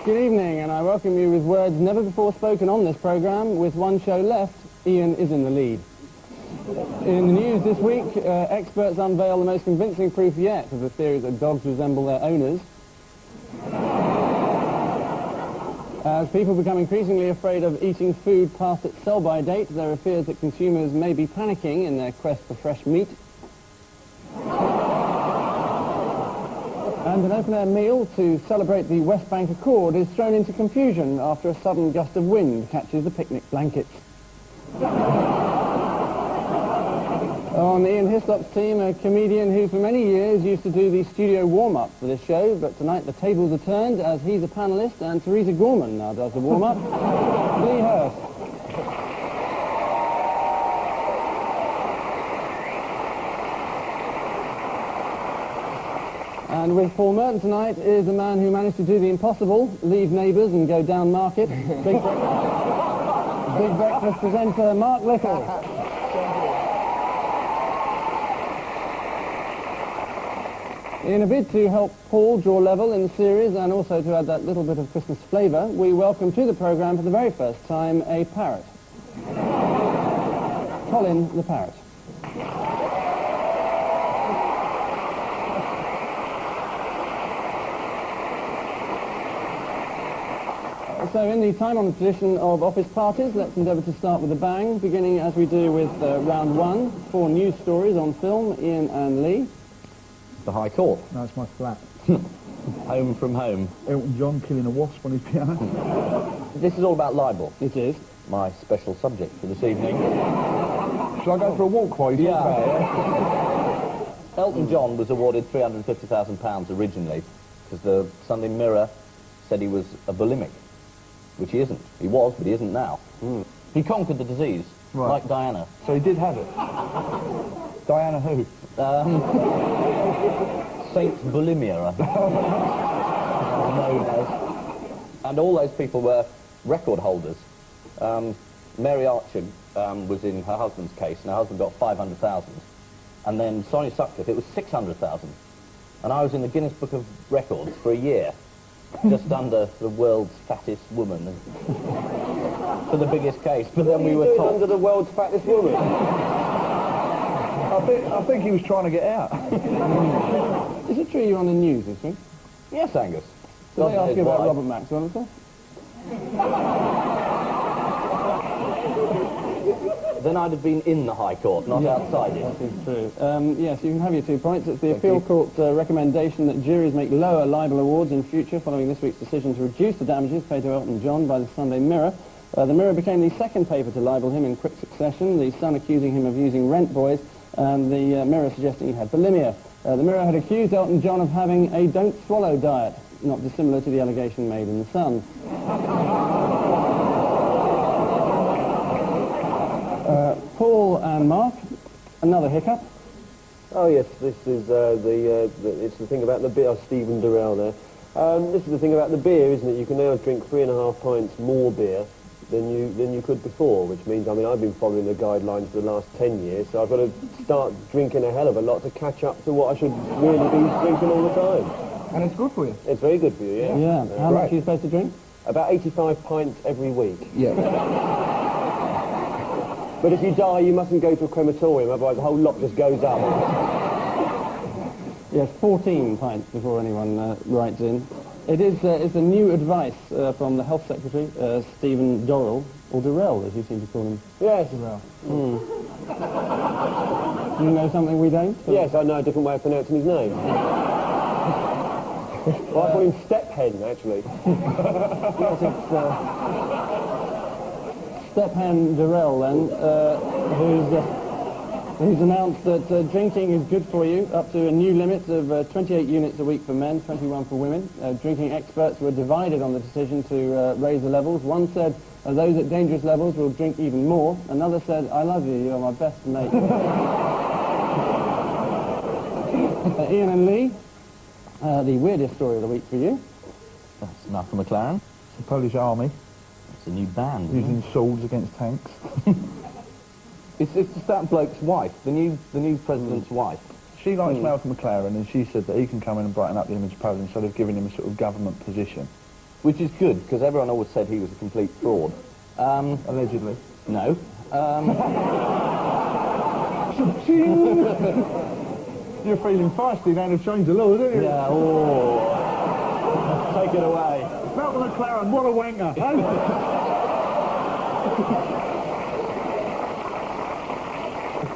Good evening, and I welcome you with words never before spoken on this programme. With one show left, Ian is in the lead. In the news this week, experts unveil the most convincing proof yet of the theory that dogs resemble their owners. As people become increasingly afraid of eating food past its sell-by date, there are fears that consumers may be panicking in their quest for fresh meat. And an open-air meal to celebrate the West Bank Accord is thrown into confusion after a sudden gust of wind catches the picnic blankets. On Ian Hislop's team, a comedian who for many years used to do the studio warm-up for this show, but tonight the tables are turned as he's a panellist and Theresa Gorman now does the warm-up. Lee Hurst. And with Paul Merton tonight is a man who managed to do the impossible, leave neighbours and go down market. Big breakfast presenter Mark Little. In a bid to help Paul draw level in the series and also to add that little bit of Christmas flavour, we welcome to the programme for the very first time a parrot. Colin the parrot. So in the time-honoured tradition of office parties, let's endeavour to start with a bang, beginning as we do with round one, 4 news stories on film, Ian and Lee. The High Court. No, it's my flat. Home from home. Elton John killing a wasp on his piano. This is all about libel. It is. My special subject for this evening. Shall I go for a walk while you talk about it? Elton John was awarded £350,000 originally because the Sunday Mirror said he was a bulimic, which he isn't. He was, but he isn't now. He conquered the disease, like Diana. So he did have it. Diana who? Saint Bulimia, known as. And all those people were record holders. Mary Archer was in her husband's case, and her husband got 500,000. And then Sonia Sutcliffe, it was 600,000. And I was in the Guinness Book of Records for a year, just under the world's fattest woman for the biggest case. But then we were told under the world's fattest woman. I think he was trying to get out. Is it true you're on the news this week? Yes, Angus. Did they ask you about Robert Maxwell at all? Then I'd have been in the High Court, not outside it. That is true. Yes, you can have your 2 points. It's the appeal court's recommendation that juries make lower libel awards in future following this week's decision to reduce the damages paid to Elton John by the Sunday Mirror. The Mirror became the second paper to libel him in quick succession, the Sun accusing him of using rent boys, and the Mirror suggesting he had bulimia. The Mirror had accused Elton John of having a don't swallow diet, not dissimilar to the allegation made in the Sun. Paul and Mark, another hiccup. Oh yes, this is it's the thing about the beer. Stephen Durrell there. This is the thing about the beer, isn't it? You can now drink 3.5 pints more beer than you could before, which means, I mean, I've been following the guidelines for the last 10 years, so I've got to start drinking a hell of a lot to catch up to what I should really be drinking all the time. And it's good for you. It's very good for you, yeah. Yeah. How much are you supposed to drink? About 85 pints every week. Yeah. But if you die, you mustn't go to a crematorium, otherwise the whole lot just goes up. Yes, 14 pints before anyone writes in. It's a new advice from the Health Secretary, Stephen Dorrell, or Durrell, as you seem to call him. Yes. Durrell. You know something we don't? Yes, I know a different way of pronouncing his name. Well, I call him Stephen, actually. Yes, it's Stephen Durrell, then, who's announced that drinking is good for you, up to a new limit of 28 units a week for men, 21 for women. Drinking experts were divided on the decision to raise the levels. One said those at dangerous levels will drink even more. Another said, I love you, you're my best mate. Ian and Lee, the weirdest story of the week for you. That's Malcolm McLaren. The Polish army. It's a new band. Using swords against tanks. It's just that bloke's wife, the new president's wife. She likes Malcolm McLaren, and she said that he can come in and brighten up the image of Poland, so they've given him a sort of government position. which is good, because everyone always said he was a complete fraud. Allegedly. No. You're feeling feisty, now they've changed the laws, isn't you? Yeah, oh. Take it away. Malcolm McLaren, what a wanker, eh?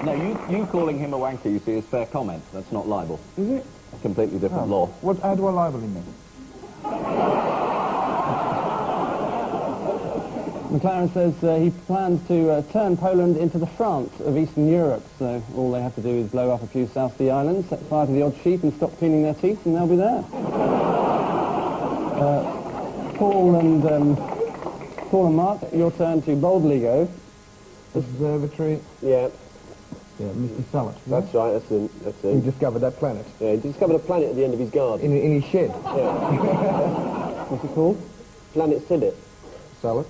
No, you calling him a wanker, you see, is fair comment. That's not libel. Is it? A completely different law. How do I libel him then? McLaren says he plans to turn Poland into the France of Eastern Europe, so all they have to do is blow up a few South Sea islands, set fire to the odd sheep and stop cleaning their teeth, and they'll be there. Paul and Mark, your turn to boldly go. Observatory. Yeah, Yeah, Mr. Salat. that's right, that's him. That's He him. discovered that planet. Yeah, he discovered a planet at the end of his garden. In his shed. Yeah. What's it called? Planet Sillet. Salat.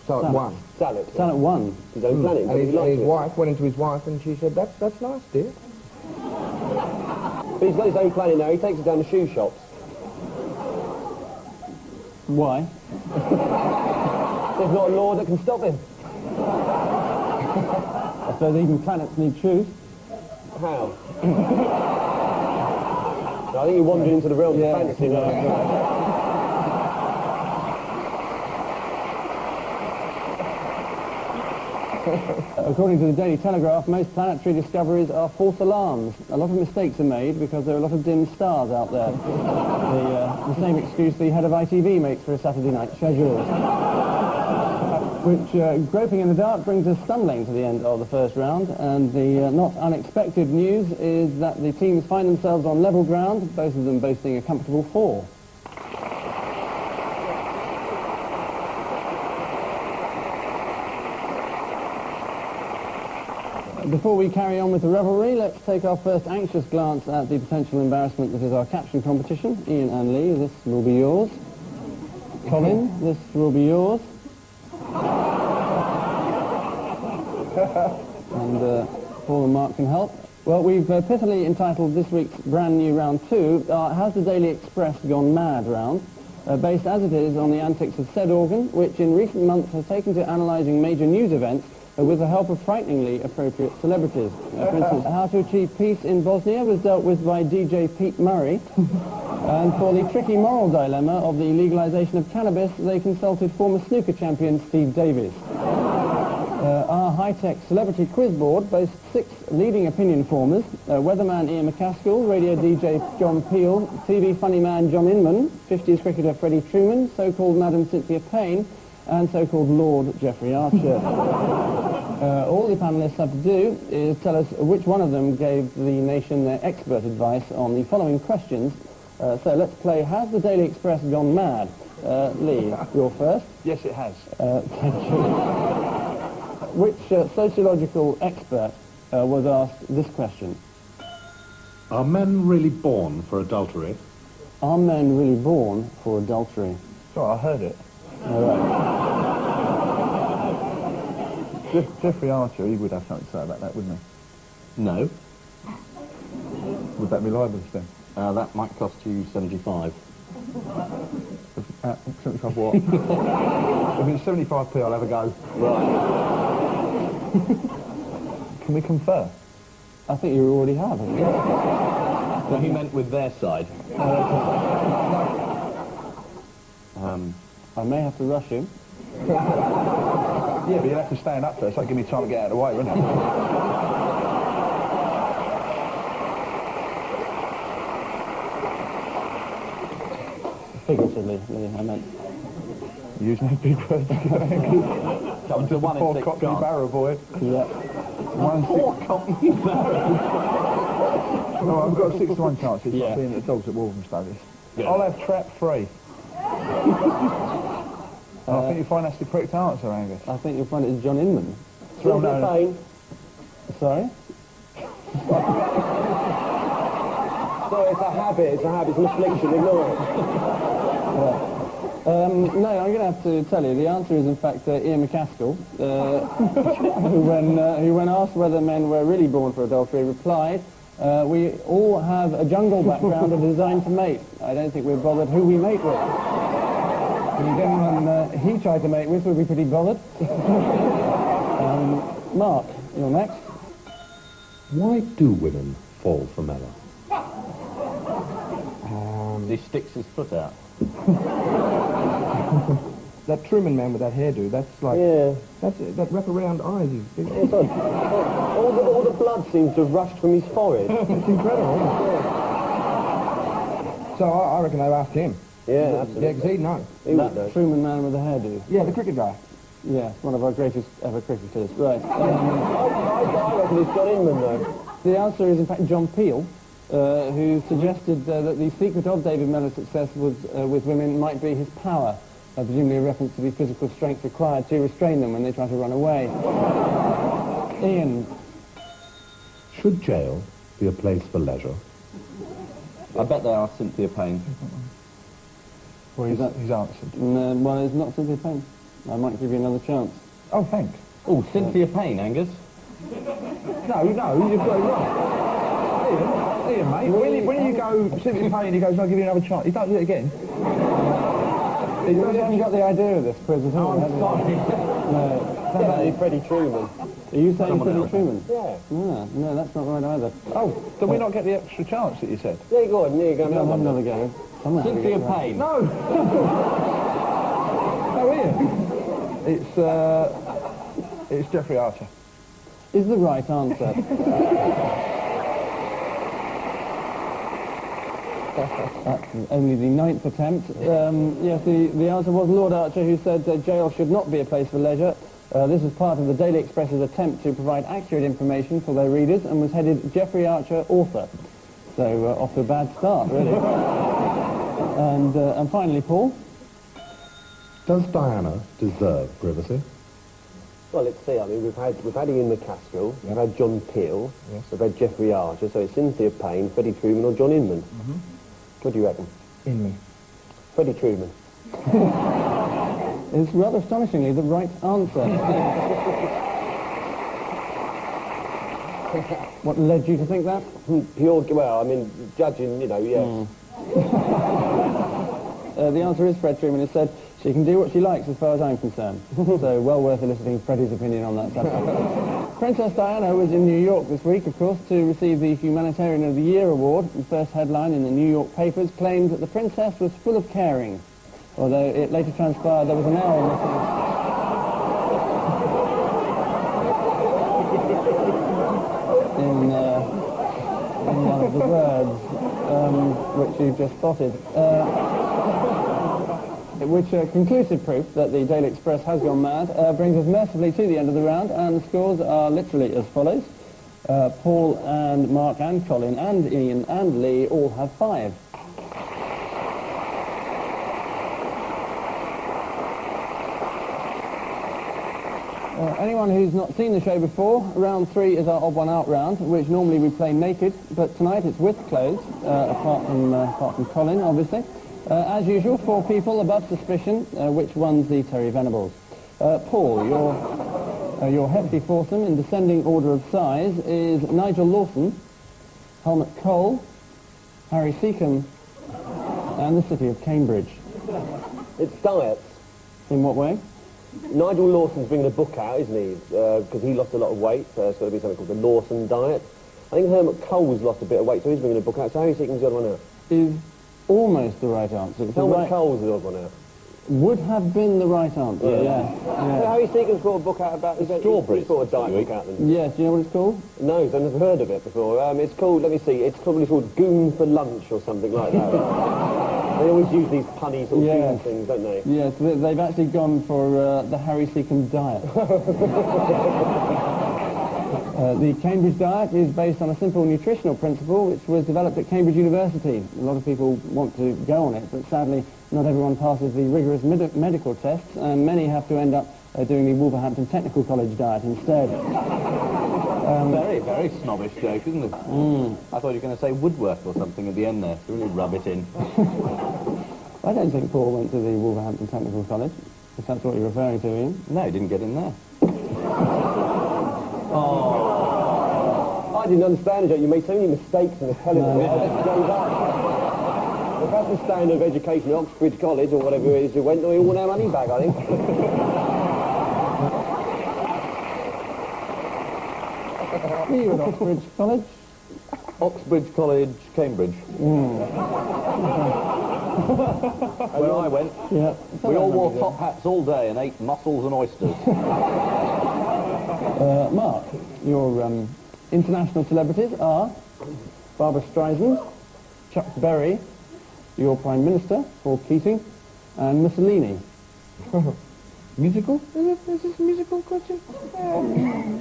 Salat 1. Salad. Planet 1. His own planet. And but he his, liked his it. wife went into his wife and she said, that's nice, dear. But he's got his own planet now. He takes it down to shoe shops. Why? There's not a law that can stop him. I suppose even planets need shoes. How? I think you wandered into the realm Yeah. of fantasy now. According to the Daily Telegraph, most planetary discoveries are false alarms. A lot of mistakes are made because there are a lot of dim stars out there. The same excuse the head of ITV makes for a Saturday night schedule. Which, groping in the dark, brings us stumbling to the end of the first round. And the not unexpected news is that the teams find themselves on level ground, both of them boasting a comfortable 4. Before we carry on with the revelry, let's take our first anxious glance at the potential embarrassment that is our caption competition. Ian and Lee, this will be yours. Colin, this will be yours. And Paul and Mark can help. Well, we've pithily entitled this week's brand new round 2, Has the Daily Express Gone Mad round, based as it is on the antics of said organ, which in recent months has taken to analysing major news events with the help of frighteningly appropriate celebrities. For instance, how to achieve peace in Bosnia was dealt with by DJ Pete Murray. And for the tricky moral dilemma of the legalisation of cannabis, they consulted former snooker champion Steve Davis. Our high-tech celebrity quiz board boasts 6 leading opinion formers: weatherman Ian McCaskill, radio DJ John Peel, TV funny man John Inman, 50s cricketer Freddie Truman, so-called Madam Cynthia Payne, and so-called Lord Geoffrey Archer. All the panellists have to do is tell us which one of them gave the nation their expert advice on the following questions. So let's play Has the Daily Express Gone Mad? Lee, you're first. Yes, it has. Thank you. Which sociological expert was asked this question? Are men really born for adultery? Are men really born for adultery? Sorry, I heard it. All right. Geoffrey Archer, he would have something to say about that, wouldn't No. he? Would that be libelous then? That might cost you 75. 75 what? If it's 75p, I'll have a go. Right. Can we confer? I think you already have, haven't you? Well, he meant with their side. I may have to rush him. Yeah, but you'll have to stand up first, so give me time to get out of the way, wouldn't it? Figuratively, Lee, I meant. Using a big word. Come to 1 in Poor 6 Cockney chance. Barrow boy. Yeah. 1 in 6. Poor Cockney Barrow. No, I've got a 6 to 1 chance. It's Yeah. like being the dogs at Wolverhampton. Good. I'll have trap 3. I think you find that's the correct answer, Angus. I think you'll find it is John Inman. Well Payne. Sorry? Sorry, it's a habit. It's an affliction. Ignore it. No, I'm going to have to tell you. The answer is, in fact, Ian McCaskill, who, when asked whether men were really born for adultery, replied, we all have a jungle background and designed to mate. I don't think we're bothered who we mate with. The gentleman he tried to make with would be pretty bothered. Mark, you're next. Why do women fall for Mella? He sticks his foot out. That Truman man with that hairdo, that's like... Yeah. That wrap-around eyes is... It's odd. All the blood seems to have rushed from his forehead. It's incredible. So I reckon they asked him. Yeah, absolutely. Yeah, because he'd know. He would know. That Truman man with the hairdo. Yeah, the cricket guy. Yeah, one of our greatest ever cricketers. Right. I reckon it's John Inman, though. The answer is, in fact, John Peel, who suggested that the secret of David Mellor's success with women might be his power, presumably a reference to the physical strength required to restrain them when they try to run away. Ian. Should jail be a place for leisure? I bet they are Cynthia Payne. Well, he's answered. Well, it's not Cynthia Payne. I might give you another chance. Oh, thanks. Oh, Cynthia Payne, Angus. No, you've got it wrong. Ian, mate, when you go Cynthia Payne, he goes, I'll give you another chance. He don't do it again. You haven't got the idea of this quiz at all, have you? No. Definitely Freddie Truman. Are you saying Freddie Truman? Yeah. No, that's not right either. Oh, did we not get the extra chance that you said? Yeah, go on, you go. No, have another go. Cynthia Payne. No! No, Ian. It's Jeffrey Archer. Is the right answer. That's only the 9th attempt. Yes, the answer was Lord Archer, who said jail should not be a place for leisure. This was part of the Daily Express's attempt to provide accurate information for their readers and was headed Jeffrey Archer, author. So off to a bad start, really. And finally, Paul. Does Diana deserve privacy? Well, let's see. I mean, we've had Ian McCaskill, we've had John Peel, we've had Jeffrey Archer, so it's Cynthia Payne, Freddie Truman or John Inman. What do you reckon? Inman. Freddie Truman. It's rather astonishingly the right answer. What led you to think that? Pure, well, I mean, judging, you know, yeah. The answer is Fred Truman. He said, she can do what she likes as far as I'm concerned. So well worth eliciting Freddie's opinion on that subject. Princess Diana was in New York this week, of course, to receive the Humanitarian of the Year award. The first headline in the New York papers claimed that the princess was full of caring, although it later transpired there was an error in one of the words which you've just spotted. Which conclusive proof that the Daily Express has gone mad brings us mercifully to the end of the round, and the scores are literally as follows. Paul and Mark and Colin and Ian and Lee all have 5. Anyone who's not seen the show before, round 3 is our odd one out round, which normally we play naked, but tonight it's with clothes, apart from Colin, obviously. As usual, 4 people above suspicion, which one's the Terry Venables. Paul, your hefty foursome in descending order of size is Nigel Lawson, Helmut Kohl, Harry Seacombe, and the city of Cambridge. It's diets. In what way? Nigel Lawson's bringing a book out, isn't he? Because he lost a lot of weight, so it's got to be something called the Lawson Diet. I think Helmut Kohl's lost a bit of weight, so he's bringing a book out, so Harry Seacombe's the odd one out. Is almost the right answer. Helmut Kohl's the odd one out. Would have been the right answer, yeah. So Harry Seacombe's brought a book out about the strawberries. He's brought a diet book out then. Yes, do you know what it's called? No, I've never heard of it before. It's called, let me see, it's probably called Goon for Lunch or something like that. They always use these punny sort of goon things, don't they? Yes, they've actually gone for the Harry Seacombe diet. The Cambridge diet is based on a simple nutritional principle which was developed at Cambridge University. A lot of people want to go on it, but sadly not everyone passes the rigorous medical tests, and many have to end up doing the Wolverhampton Technical College diet instead. Very, very snobbish joke, isn't it? I thought you were going to say woodwork or something at the end there, to really rub it in. I don't think Paul went to the Wolverhampton Technical College, if that's what you're referring to, Ian. No, he didn't get in there. I didn't understand the joke. You made so many mistakes in the television. I just gave up. If that's the standard of education at Oxbridge College or whatever it is, you went, we all our money back, I think. Were you at Oxbridge College? Oxbridge College, Cambridge. Where I went, Yeah. we all wore top hats all day and ate mussels and oysters. Mark, your international celebrities are Barbara Streisand, Chuck Berry, your Prime Minister, Paul Keating, and Mussolini. Musical? Is this a musical question?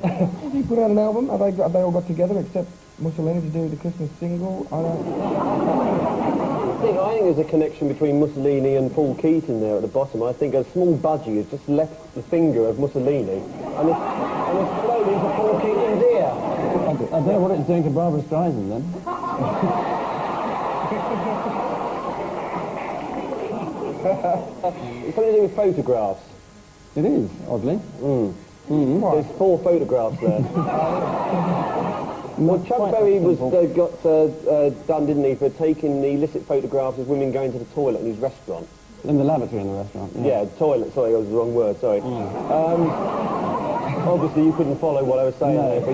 Has he put out an album? Have they all got together except Mussolini to do the Christmas single? I I think there's a connection between Mussolini and Paul Keating there at the bottom. I think a small budgie has just left the finger of Mussolini and it's flown into Paul Keating's ear. I don't know what it's doing to Barbara Streisand then. It's something to do with photographs. It is, oddly. There's 4 photographs there. Well, Chuck Berry was got done, didn't he, for taking the illicit photographs of women going to the toilet in his restaurant. In the lavatory in the restaurant. Yeah, toilet. Sorry, that was the wrong word. Sorry. Obviously, you couldn't follow what I was saying there, but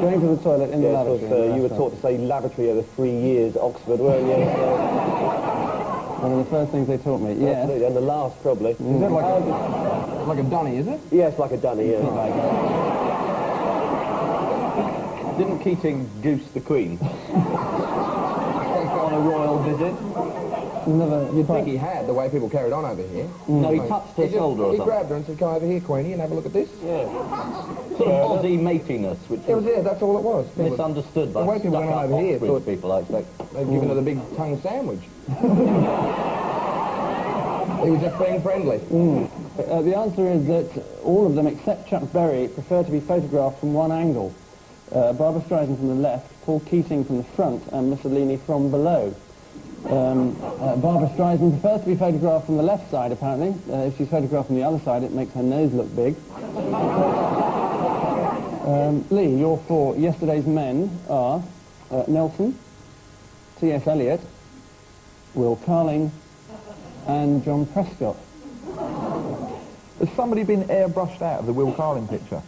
Going to the toilet in the lavatory. you were taught to say lavatory over 3 years at Oxford, weren't you? One of the first things they taught me. Yeah. Absolutely, and the last probably. Is that like a dunny, is it? Yes, like a dunny. Yeah. Didn't Keating goose the Queen? On a royal visit? Never. You'd think he had, the way people carried on over here. No, he touched her shoulder or He something. grabbed her and said, come over here, Queenie, and have a look at this. Sort of Aussie matiness, which It was it, that's all it was. misunderstood by The way people went stuck-up over here Oxbridge thought- people, I expect. They've given her the big tongue sandwich. He was just being friendly. The answer is that all of them, except Chuck Berry, prefer to be photographed from one angle. Barbara Streisand from the left, Paul Keating from the front, and Mussolini from below. Barbara Streisand prefers to be photographed from the left side, apparently. If she's photographed from the other side, it makes her nose look big. Lee, your 4 yesterday's men are Nelson, T.S. Eliot, Will Carling, and John Prescott. Has somebody been airbrushed out of the Will Carling picture?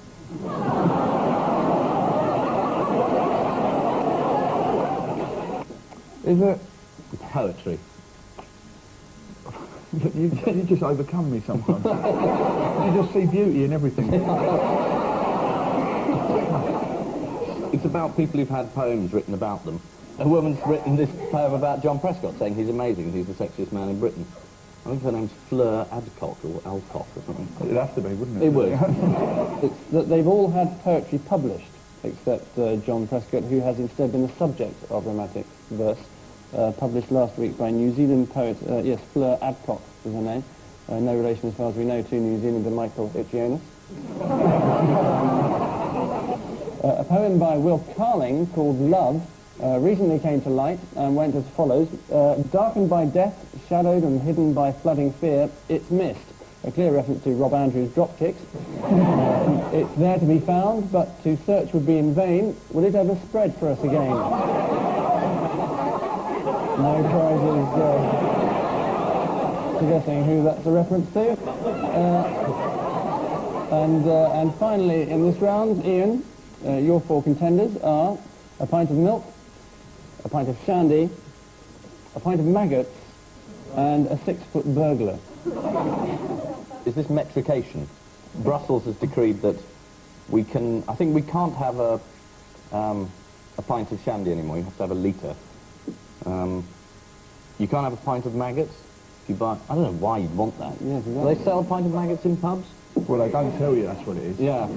Is it? Poetry. You just overcome me sometimes. You just see beauty in everything. It's about people who've had poems written about them. A woman's written this poem about John Prescott, saying he's amazing and he's the sexiest man in Britain. I think her name's Fleur Adcock or Alcock or something. It'd have to be, wouldn't it? It would. It's that they've all had poetry published, except John Prescott, who has instead been the subject of romantic verse, published last week by New Zealand poet, yes, Fleur Adcock is her name. No relation, as far as we know, to New Zealander Michael Ichionis. A poem by Will Carling called Love recently came to light and went as follows. Darkened by death, shadowed and hidden by flooding fear, it's missed. A clear reference to Rob Andrews' dropkicks. It's there to be found, but to search would be in vain. Will it ever spread for us again? No prizes suggesting who that's a reference to. And finally, in this round, Ian, your 4 contenders are a pint of milk, a pint of shandy, a pint of maggots, and a 6-foot burglar. Is this metrication? Brussels has decreed that we can... I think we can't have a pint of shandy anymore. You have to have a litre. You can't have a pint of maggots. If you buy... I don't know why you'd want that. Yes, Do they sell a pint of maggots in pubs? Well, they don't tell you that's what it is. Yeah.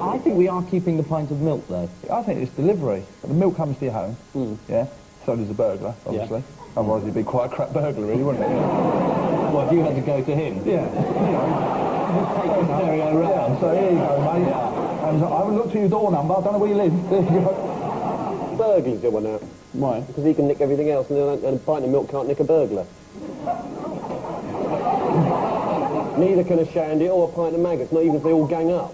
I think we are keeping the pint of milk, though. I think it's delivery. The milk comes to your home, yeah? So does the burglar, obviously. Otherwise it'd be quite a crap burglar, really, wouldn't it? Well, if you had to go to him. Yeah. Take the stereo round. So here you go, mate. And I haven't looked at your door number, I don't know where you live. There you go. Burglar's the one out. Why? Because he can nick everything else and a pint of milk can't nick a burglar. Neither can a shandy or a pint of maggots, not even if they all gang up.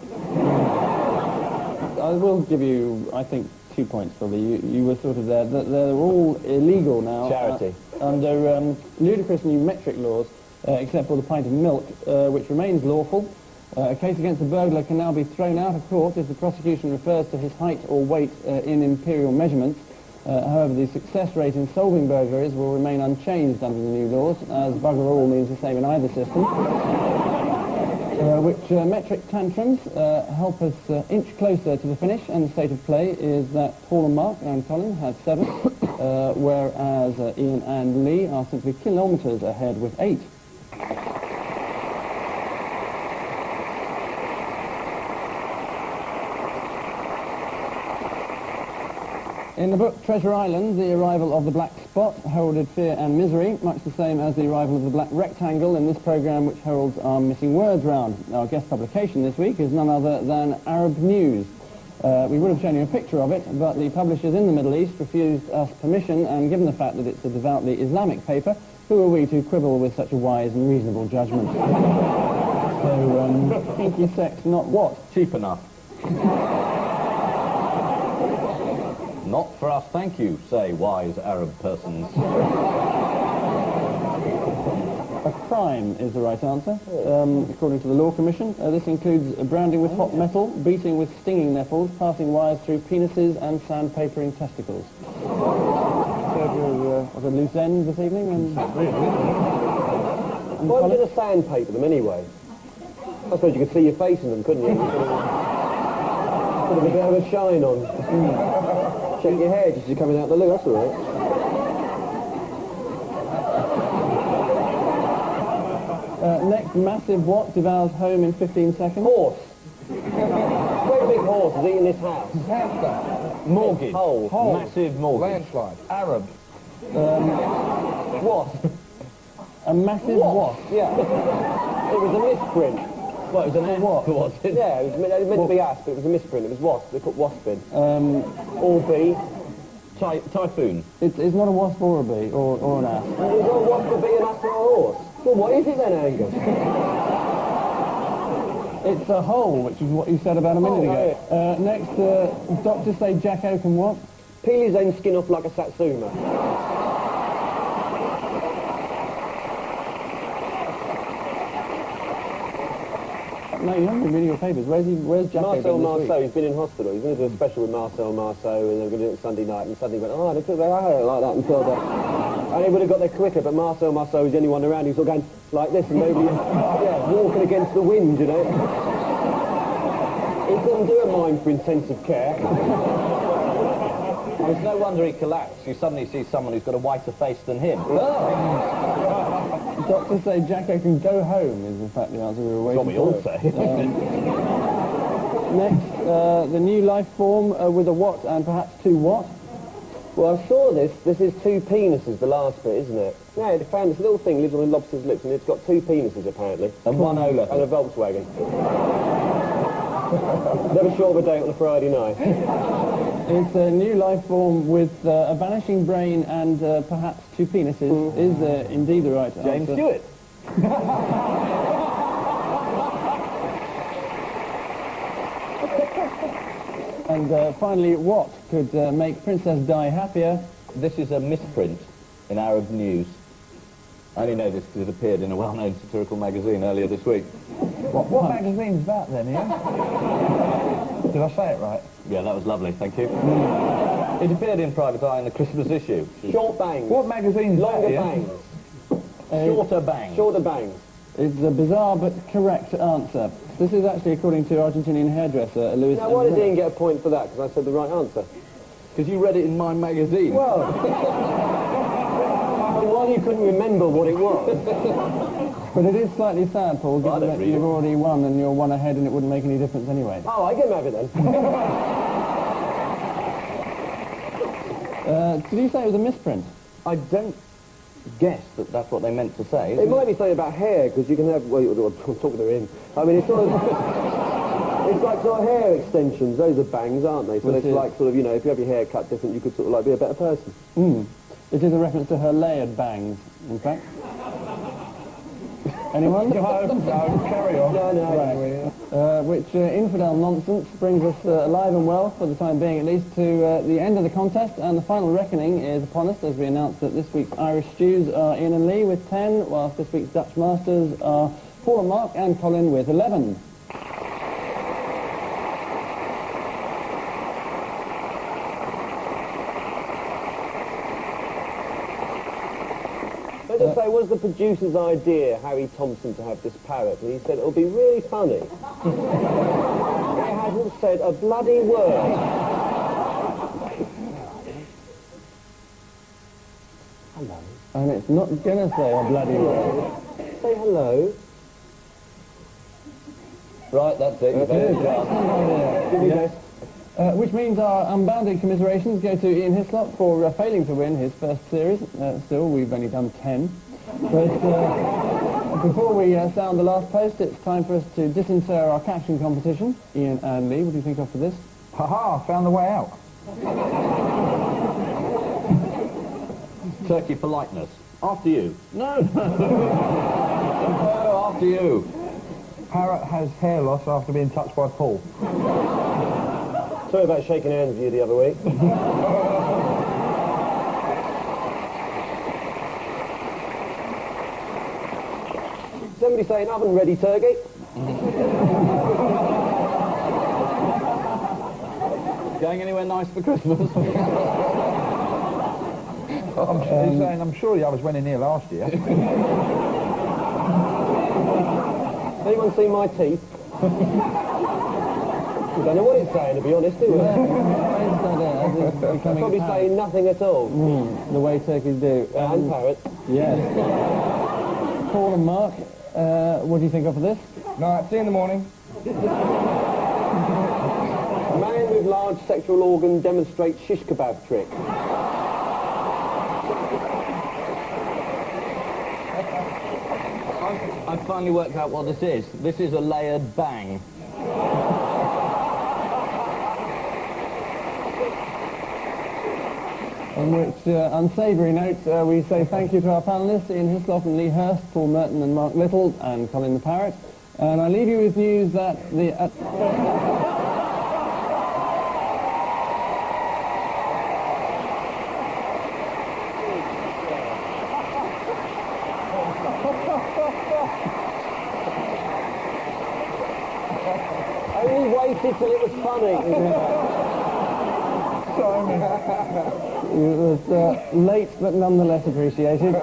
I will give you, I think, 2 points, probably. You were sort of there. They're all illegal now. Charity. Under ludicrous new metric laws, except for the pint of milk, which remains lawful. A case against a burglar can now be thrown out of court if the prosecution refers to his height or weight in imperial measurements. However, the success rate in solving burglaries will remain unchanged under the new laws, as bugger all means the same in either system. Which metric tantrums help us inch closer to the finish, and the state of play is that Paul and Mark and Colin have 7, whereas Ian and Lee are simply kilometres ahead with 8. In the book Treasure Island, the arrival of the black spot heralded fear and misery, much the same as the arrival of the black rectangle in this programme, which heralds our missing words round. Our guest publication this week is none other than Arab News. We would have shown you a picture of it, but the publishers in the Middle East refused us permission, and given the fact that it's a devoutly Islamic paper, who are we to quibble with such a wise and reasonable judgment? So, kinky sex, not what? Cheap enough. Not for us, thank you, say wise Arab persons. A crime is the right answer, according to the Law Commission. This includes branding with hot metal, beating with stinging nettles, passing wires through penises, and sandpapering testicles. Was a loose end this evening? And Why would you sandpaper them anyway? I suppose you could see your face in them, couldn't you? Put a bit of a shine on. Check your hair just as you're coming out the loo, that's all right. Next, massive what devours home in 15 seconds? Horse. Great big horse is eating this house. Hamster. Mortgage. Hole. Massive mortgage. Landslide. Arab. Wasp. A massive wasp? Yeah. It was a misprint. Well, it was an what? Was it? Yeah, it was meant to be asp, but it was a misprint. It was wasp. They put wasp in. Or bee. Typhoon. It's not a wasp or a bee, or an ass. It was a wasp, a bee, an asp, or a horse. Well, what is it then, Angus? It's a hole, which is what you said about a minute ago. Right. Next, doctors say Jack Oaken what? Peel his own skin off like a satsuma. No, you haven't been reading your papers. Where's Jack Marcel Oaken this Marceau, week? he's been in hospital. He's going to do a special with Marcel Marceau, and they're going to do it Sunday night, and suddenly went, oh, they took their hair like that and filled up. And he would have got there quicker, but Marcel Marceau was the only one around. He was sort of going like this, and nobody, walking against the wind, you know. He couldn't do a mime for intensive care. It's no wonder he collapsed. You suddenly see someone who's got a whiter face than him. Doctors say Jack Oaken go home is in fact the answer we were waiting What we all say. Next, the new life form with a what and perhaps 2 what? Well, I saw this. This is 2 penises, the last bit, isn't it? Yeah, they found this little thing lives on a lobster's lips, and it's got 2 penises, apparently. And 1 Olaf. And a Volkswagen. Never short of a date on a Friday night. It's a new life form with a vanishing brain and perhaps 2 penises. Is indeed the right James answer. Stewart. And finally, what could make Princess Di happier? This is a misprint in Arab News. I only know this because it appeared in a well-known satirical magazine earlier this week. What magazine's that then, Ian? Did I say it right? Yeah, that was lovely, thank you. It appeared in Private Eye in the Christmas issue. Short bangs. What magazine's Longer that, Ian? bangs. Shorter bang. Shorter bangs. It's a bizarre but correct answer. This is actually according to Argentinian hairdresser Luis. Now, why did Ian get a point for that? Because I said the right answer. Because you read it in my magazine. Well, while you couldn't remember what it was. But it is slightly sad, Paul, Well, I given don't that read you've it. already won and you're 1 ahead and it wouldn't make any difference anyway. Oh, I can have it then. Did you say it was a misprint? I don't guess that that's what they meant to say. It might be something about hair, because you can have... Well, I'm talking to him. I mean, it's sort of... It's like sort of hair extensions. Those are bangs, aren't they? So Which it's is- like sort of, you know, if you have your hair cut different, you could sort of like be a better person. It is a reference to her layered bangs, in fact. Anyone? No, carry on. No. Which infidel nonsense brings us alive and well, for the time being at least, to the end of the contest, and the final reckoning is upon us as we announce that this week's Irish Stews are Ian and Lee with 10, whilst this week's Dutch Masters are Paul and Mark and Colin with 11. Let's just say, was the producer's idea, Harry Thompson, to have this parrot? And he said it'll be really funny. He hasn't said a bloody word. Hello. And it's not going to say a bloody word. Say hello. Right, that's it. You've had a chance. Which means our unbounded commiserations go to Ian Hislop for failing to win his first series. Still, we've only done 10. But before we sound the last post, it's time for us to disinter our catching competition. Ian and Lee, what do you think of for this? Ha-ha, found the way out. Turkey politeness. After you. No. No, after you. Parrot has hair loss after being touched by Paul. Sorry about shaking hands with you the other week. Somebody saying oven-ready turkey? Going anywhere nice for Christmas? He's saying, I'm sure the others went in here last year. Anyone seen my teeth? I don't know what it's saying, to be honest, do we? Probably saying nothing at all. The way turkeys do. And parrots. Yes. Paul and Mark, what do you think of this? Right, see you in the morning. A man with large sexual organ demonstrates shish kebab trick. I've finally worked out what this is. This is a layered bang. On which unsavoury note, we say thank you to our panellists, Ian Hislop and Lee Hurst, Paul Merton and Mark Little, and Colin the Parrot. And I leave you with news that the... Only waited till it was funny. It was late, but nonetheless appreciated. At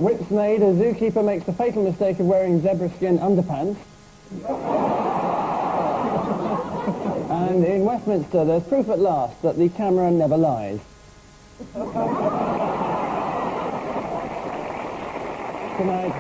Whipsnade, a zookeeper makes the fatal mistake of wearing zebra skin underpants. And in Westminster, there's proof at last that the camera never lies. Good night.